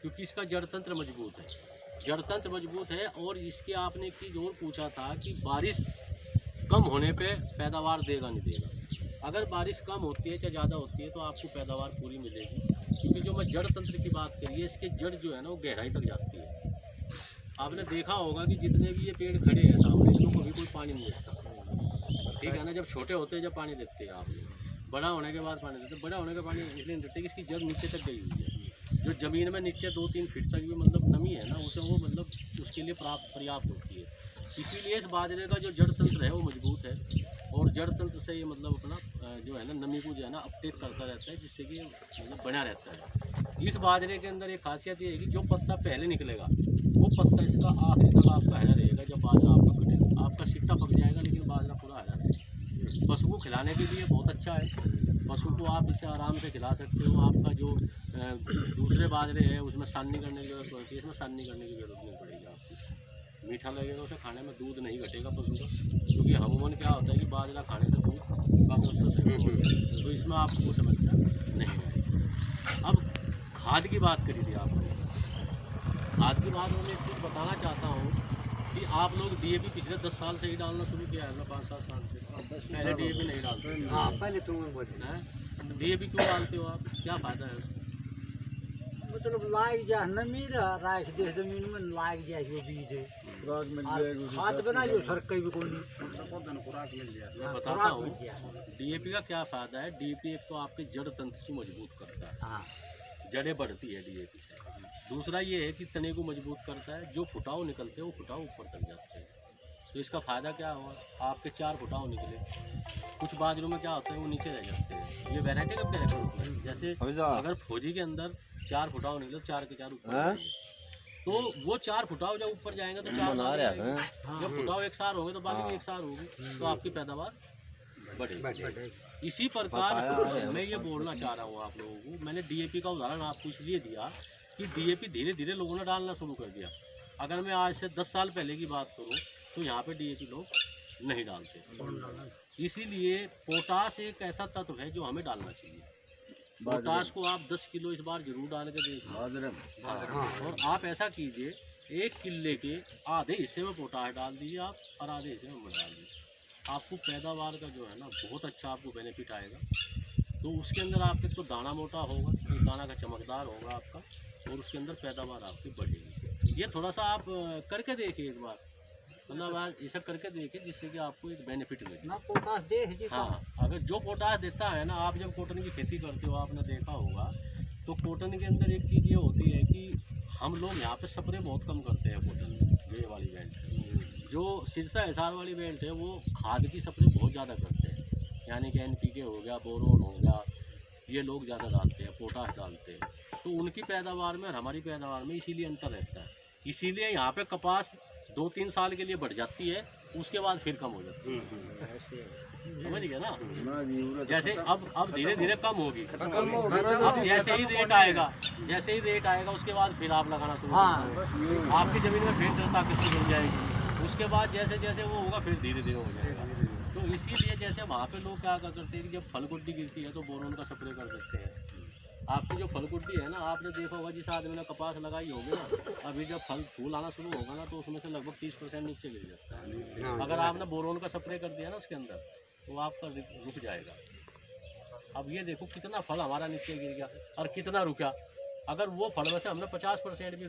क्योंकि इसका जड़ तंत्र मजबूत है, जड़ तंत्र मजबूत है। और इसके आपने एक चीज़ और पूछा था कि बारिश कम होने पे पैदावार देगा नहीं देगा। अगर बारिश कम होती है चाहे ज़्यादा होती है तो आपको पैदावार पूरी मिलेगी, क्योंकि जो मैं जड़ तंत्र की बात करिए, इसके जड़ जो है ना वो गहराई तक जाती है। आपने देखा होगा कि जितने भी ये पेड़ खड़े हैं सामने, इनको कभी कोई पानी नहीं देता, ठीक है ना। जब छोटे होते हैं जब पानी देते हैं आप, बड़ा होने के बाद पानी देते हैं। बड़ा होने का पानी इसलिए नहीं देते कि इसकी जड़ नीचे तक गई हुई है। जो ज़मीन में नीचे 2-3 फीट तक भी मतलब नमी है ना, उसे वो मतलब उसके लिए पर्याप्त होती है। इसीलिए इस बाजरे का जो जड़ तंत्र है वो मजबूत है, और जड़ तंत्र से ये मतलब अपना जो है ना नमी को जो है ना अपटेक करता रहता है, जिससे कि मतलब बना रहता है। इस बाजरे के अंदर एक खासियत ये है कि जो पत्ता पहले निकलेगा वो पत्ता इसका आखिरी तक आपका हरा रहेगा। जब बाजरा आपका कटेगा, आपका सिट्टा पक जाएगा लेकिन बाजरा पूरा हरा रहेगा। पशु को खिलाने के लिए बहुत अच्छा है। पशु को आप इसे आराम से खिला सकते हो। आपका जो दूसरे बाजरे हैं उसमें साननी करने की जरूरत पड़ती है, इसमें साननी करने की जरूरत नहीं पड़ेगी आपको। मीठा लगेगा उसे खाने में, दूध नहीं घटेगा पशु का, क्योंकि अमूमन क्या होता है कि बाजरा खाने से दूध का तो इसमें आपको वो समस्या नहीं है। अब खाद की बात करी थी आपने, खाद की बात में मैं एक चीज़ बताना चाहता हूँ कि आप लोग डीएपी पिछले 10 साल से ही डालना शुरू किया है ना, 5-7 साल से। पहले डीएपी नहीं डालते। हाँ पहले तो डीएपी क्यों डालते हो आप, क्या फ़ायदा है उसका? मतलब लाग जा नमी राख दे जमीन में लाग जाए जो बीज है खुराक मिल जाएगी, खाद बना जो सरकई भी कोई नहीं खुराक मिल जाए। मैं बताता हूँ डीएपी का क्या फ़ायदा है। डीएपी एक तो आपके जड़ तंत्र को मजबूत करता है, हाँ जड़ें बढ़ती है डीएपी से। दूसरा ये है कि तने को मजबूत करता है, जो फुटाव निकलते हैं वो फुटाव ऊपर तक जाते हैं। तो इसका फ़ायदा क्या हुआ, आपके 4 फुटाव निकले। कुछ बाजरों में क्या होता है वो नीचे रह जाते हैं। ये वैरायटी का कैरेक्टर होता है। जैसे अगर फौजी के अंदर 4 फुटाव निकले, 4 के 4 ऊपर जाएंगे, तो वो 4 फुटाव जब ऊपर जाएंगे तो 4 बाजरे आएंगे। जब फुटाव एक सार होंगे तो बाकी भी एक सार होगी, तो आपकी पैदावार बढ़ेगी। इसी प्रकार मैं ये बोलना चाह रहा हूँ आप लोगों को, मैंने डीएपी का उदाहरण आपको इसलिए दिया कि डीएपी धीरे धीरे लोगों ने डालना शुरू कर दिया। अगर मैं आज से 10 साल पहले की बात करूँ तो यहाँ पे डीएपी लोग नहीं डालते। इसीलिए पोटाश एक ऐसा तत्व है जो हमें डालना चाहिए। पोटाश को आप 10 किलो इस बार जरूर डाल के देखिए। और आप ऐसा कीजिए, 1 किले के आधे हिस्से में पोटाश डाल दीजिए आप, और आधे हिस्से में मत डाल दीजिए। आपको पैदावार का जो है ना बहुत अच्छा आपको बेनिफिट आएगा। तो उसके अंदर आपके तो दाना मोटा होगा, तो दाना का चमकदार होगा आपका, और उसके अंदर पैदावार आपकी बढ़ेगी। ये थोड़ा सा आप करके देखिए एक बार, मतलब आज ऐसा करके देखिए जिससे कि आपको एक बेनिफिट मिले ना पोटाश दे। हाँ, अगर जो पोटाश देता है ना, आप जब कॉटन की खेती करते हो आपने देखा होगा, तो कॉटन के अंदर एक चीज़ ये होती है कि हम लोग यहाँ पे स्प्रे बहुत कम करते हैं कॉटन में। जो ये वाली बेल्ट है, जो सिरसा हिसार वाली बेल्ट है, वो खाद की स्प्रे बहुत ज़्यादा करते हैं। यानी कि एनपीके हो गया, बोरोन हो गया, ये लोग ज़्यादा डालते हैं, पोटाश डालते हैं। तो उनकी पैदावार में और हमारी पैदावार में इसीलिए अंतर रहता है। इसीलिए यहाँ पे कपास 2-3 साल के लिए बढ़ जाती है, उसके बाद फिर कम हो जाती है। समझ गए ना। जैसे अब धीरे धीरे कम होगी, अब जैसे ही रेट आएगा उसके बाद फिर आप लगाना शुरू करोगे। आपकी ज़मीन में फिर दृढ़ता किस्ती बन जाएगी। उसके बाद जैसे जैसे वो होगा फिर धीरे धीरे हो जाएगा। तो इसीलिए जैसे वहाँ पे लोग क्या करते हैं कि जब फलगुड्डी गिरती है तो बोरोन का स्प्रे कर देते हैं। आपकी जो फलगुड्डी है ना, आपने देखा होगा जिस आदमी ने कपास लगाई होगी ना, अभी जब फूल आना शुरू होगा ना तो उसमें से लगभग 30% नीचे गिर जाता है। अगर आपने बोरोन का स्प्रे कर दिया ना उसके अंदर, तो आपका रुक जाएगा। अब ये देखो कितना फल हमारा नीचे गिर गया और कितना रुका। अगर वो फल में से हमने 50% भी